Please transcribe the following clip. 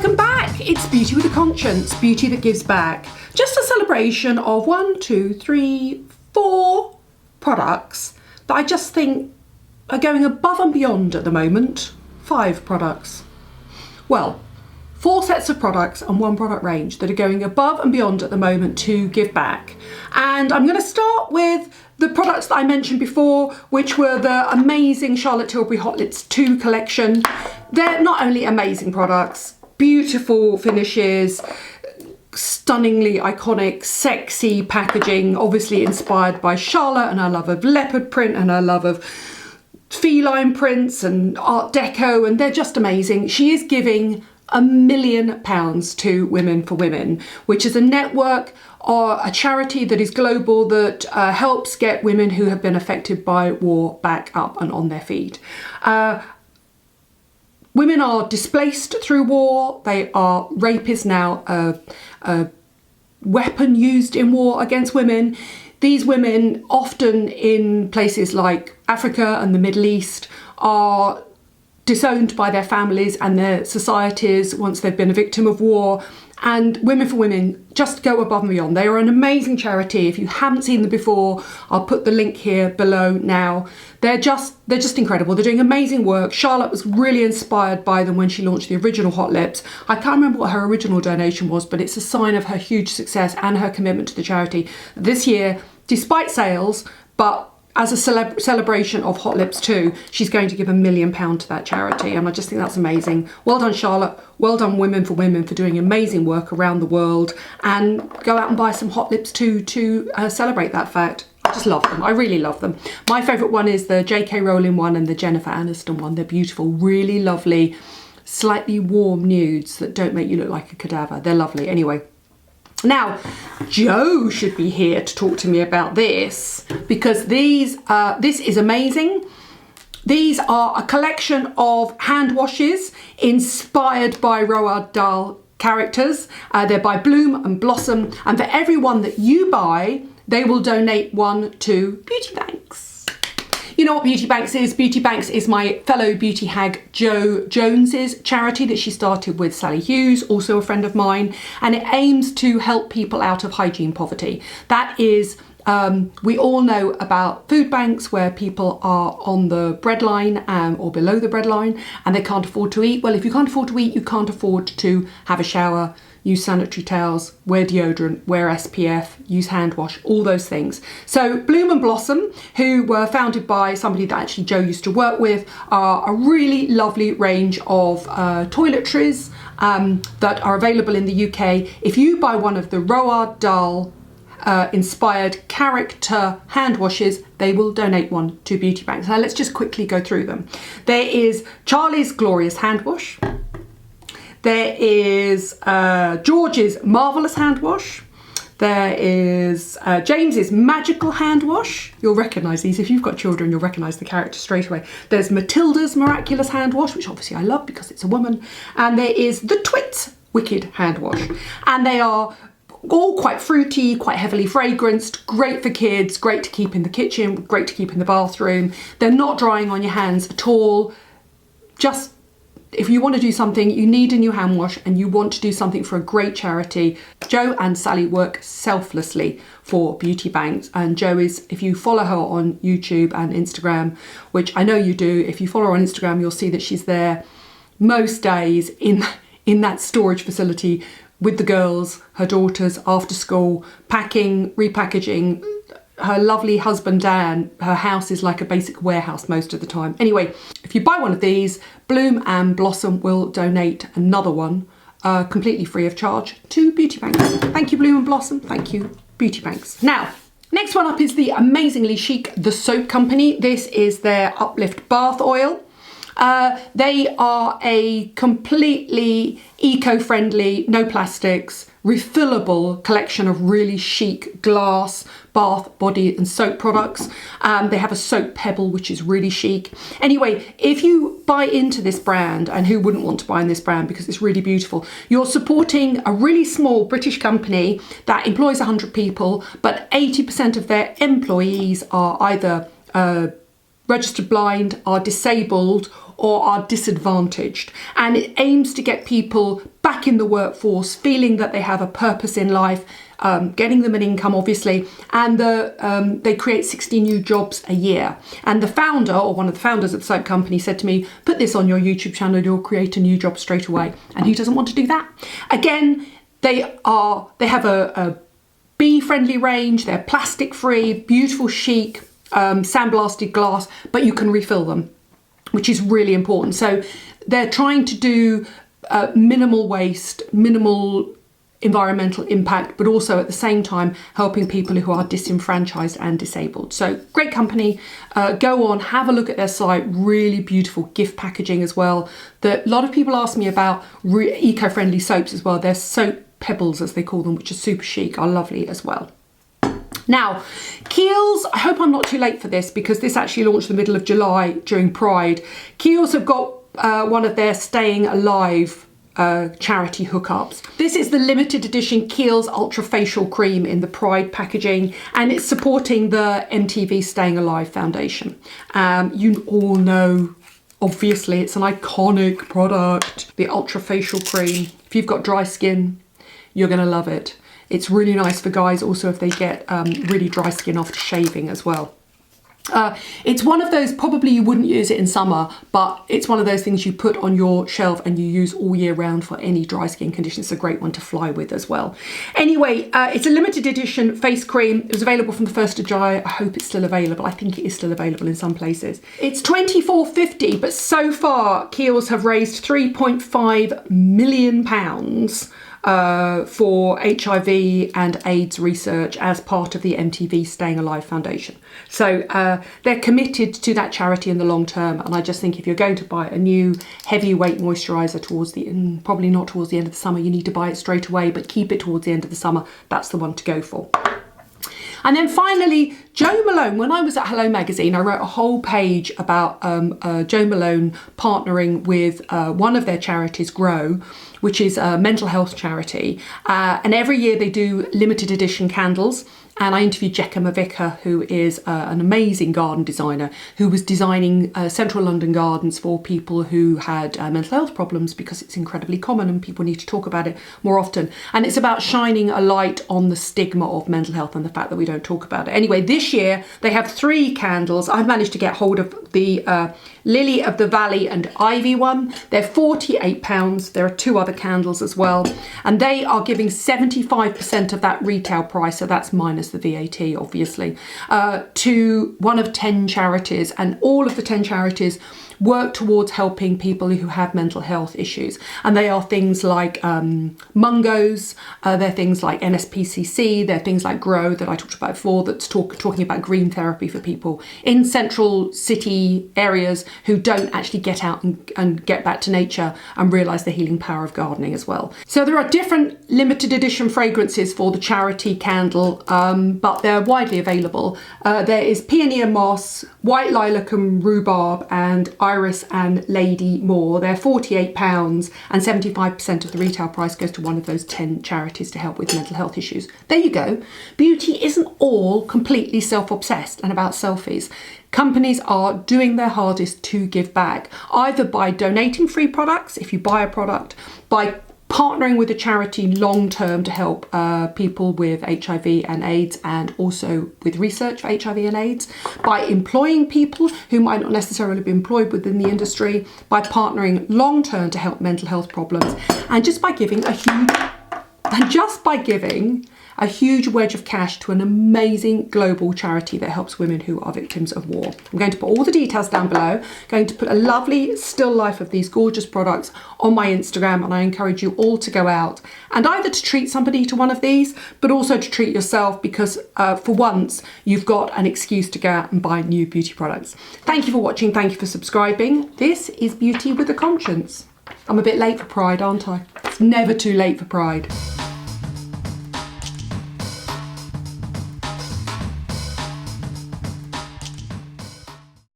Welcome back. It's Beauty with a Conscience, beauty that gives back. Just a celebration of 4 products that I just think are going above and beyond at the moment. 5 products. Well, 4 sets of products and 1 product range that are going above and beyond at the moment to give back. And I'm going to start with the products that I mentioned before, which were the amazing Charlotte Tilbury Hot Lips 2 collection. They're not only amazing products, beautiful finishes, stunningly iconic, sexy packaging, obviously inspired by Charlotte and her love of leopard print and her love of feline prints and Art Deco, and they're just amazing. She is giving £1 million to Women for Women, which is a network or a charity that is global that helps get women who have been affected by war back up and on their feet. Women are displaced through war. Rape is now a weapon used in war against women. These women, often in places like Africa and the Middle East, are disowned by their families and their societies once they've been a victim of war. And Women for Women just go above and beyond. They are an amazing charity. If you haven't seen them before, I'll put the link here below now. They're just incredible. They're doing amazing work. Charlotte was really inspired by them when she launched the original Hot Lips. I can't remember what her original donation was, but it's a sign of her huge success and her commitment to the charity. This year, despite sales, but as a celebration of Hot Lips 2, she's going to give £1 million to that charity, and I just think that's amazing. Well done, Charlotte. Well done, Women for Women, for doing amazing work around the world, and go out and buy some Hot Lips 2 to celebrate that fact. I just love them. I really love them. My favourite one is the J.K. Rowling one and the Jennifer Aniston one. They're beautiful, really lovely, slightly warm nudes that don't make you look like a cadaver. They're lovely. Anyway. Now, Joe should be here to talk to me about this, because this is amazing. These are a collection of hand washes inspired by Roald Dahl characters. They're by Bloom and Blossom, and for every one that you buy, they will donate one to Beauty Banks. You know what Beauty Banks is? Beauty Banks is my fellow beauty hag Jo Jones's charity that she started with Sally Hughes, also a friend of mine, and it aims to help people out of hygiene poverty. That is, we all know about food banks where people are on the breadline or below the breadline and they can't afford to eat. Well, if you can't afford to eat, you can't afford to have a shower, use sanitary towels, wear deodorant, wear SPF, use hand wash, all those things. So Bloom and Blossom, who were founded by somebody that actually Joe used to work with, are a really lovely range of toiletries that are available in the UK. If you buy one of the Roald Dahl inspired character hand washes, they will donate one to Beauty Banks. Now let's just quickly go through them. There is Charlie's Glorious Hand Wash. There is George's Marvellous Hand Wash. There is James's Magical Hand Wash. You'll recognise these. If you've got children, you'll recognise the character straight away. There's Matilda's Miraculous Hand Wash, which obviously I love because it's a woman. And there is the Twits Wicked Hand Wash. And they are all quite fruity, quite heavily fragranced, great for kids, great to keep in the kitchen, great to keep in the bathroom. They're not drying on your hands at all. Just if you want to do something, you need a new hand wash and you want to do something for a great charity, Jo and Sally work selflessly for Beauty Banks. And Jo is, if you follow her on YouTube and Instagram, which I know you do, if you follow her on Instagram, you'll see that she's there most days in that storage facility with the girls, her daughters, after school, packing, repackaging. Her lovely husband Dan, her house is like a basic warehouse most of the time. Anyway, if you buy one of these, Bloom and Blossom will donate another one completely free of charge to Beauty Banks. Thank you, Bloom and Blossom. Thank you, Beauty Banks. Now, next one up is the amazingly chic The Soap Company. This is their Uplift bath oil. They are a completely eco-friendly, no plastics, refillable collection of really chic glass, bath, body and soap products. They have a soap pebble, which is really chic. Anyway, if you buy into this brand, and who wouldn't want to buy in this brand because it's really beautiful, you're supporting a really small British company that employs 100 people, but 80% of their employees are either registered blind, are disabled, or are disadvantaged. And it aims to get people back in the workforce, feeling that they have a purpose in life, getting them an income, obviously, and they create 60 new jobs a year. And the founder, or one of the founders of the soap company, said to me, put this on your YouTube channel, you'll create a new job straight away. And who doesn't want to do that? Again, they have a bee-friendly range, they're plastic-free, beautiful, chic, sandblasted glass, but you can refill them, which is really important. So they're trying to do minimal waste, minimal environmental impact, but also at the same time helping people who are disenfranchised and disabled. So great company. Go on, have a look at their site. Really beautiful gift packaging as well. A lot of people ask me about eco-friendly soaps as well. They're soap pebbles, as they call them, which are super chic, are lovely as well. Now, Kiehls, I hope I'm not too late for this because this actually launched in the middle of July during Pride. Kiehls have got one of their Staying Alive charity hookups. This is the limited edition Kiehls Ultra Facial Cream in the Pride packaging, and it's supporting the MTV Staying Alive Foundation. You all know, obviously, it's an iconic product, the Ultra Facial Cream. If you've got dry skin, you're going to love it. It's really nice for guys also if they get really dry skin after shaving as well. It's one of those, probably you wouldn't use it in summer, but it's one of those things you put on your shelf and you use all year round for any dry skin condition. It's a great one to fly with as well. Anyway, it's a limited edition face cream. It was available from the 1st of July. I hope it's still available. I think it is still available in some places. It's £24.50, but so far Kiehls have raised £3.5 million for HIV and AIDS research as part of the MTV Staying Alive Foundation. So they're committed to that charity in the long term, and I just think if you're going to buy a new heavyweight moisturiser probably not towards the end of the summer, you need to buy it straight away, but keep it towards the end of the summer. That's the one to go for. And then finally, Jo Malone. When I was at Hello Magazine, I wrote a whole page about Jo Malone partnering with one of their charities, Grow, which is a mental health charity. And every year they do limited edition candles. And I interviewed Jekka Mavica, who is an amazing garden designer, who was designing central London gardens for people who had mental health problems, because it's incredibly common and people need to talk about it more often. And it's about shining a light on the stigma of mental health and the fact that we don't talk about it. Anyway, this year they have 3 candles. I've managed to get hold of the Lily of the Valley and Ivy one. They're £48. There are 2 other candles as well. And they are giving 75% of that retail price, so that's minus the VAT obviously, to one of 10 charities, and all of the 10 charities work towards helping people who have mental health issues. And they are things like Mungo's, they're things like NSPCC, they're things like Grow that I talked about before, that's talking about green therapy for people in central city areas who don't actually get out and get back to nature and realise the healing power of gardening as well. So there are different limited edition fragrances for the charity candle, but they're widely available. There is Peony and Moss, White Lilac and Rhubarb, and Iris and Lady Moore. They're £48, and 75% of the retail price goes to one of those 10 charities to help with mental health issues. There you go. Beauty isn't all completely self-obsessed and about selfies. Companies are doing their hardest to give back, either by donating free products, if you buy a product, by partnering with a charity long-term to help people with HIV and AIDS, and also with research for HIV and AIDS, by employing people who might not necessarily be employed within the industry, by partnering long-term to help mental health problems, and just by giving a huge wedge of cash to an amazing global charity that helps women who are victims of war. I'm going to put all the details down below. I'm going to put a lovely still life of these gorgeous products on my Instagram, and I encourage you all to go out and either to treat somebody to one of these, but also to treat yourself, because for once you've got an excuse to go out and buy new beauty products. Thank you for watching. Thank you for subscribing. This is Beauty with a Conscience. I'm a bit late for Pride, aren't I? It's never too late for Pride.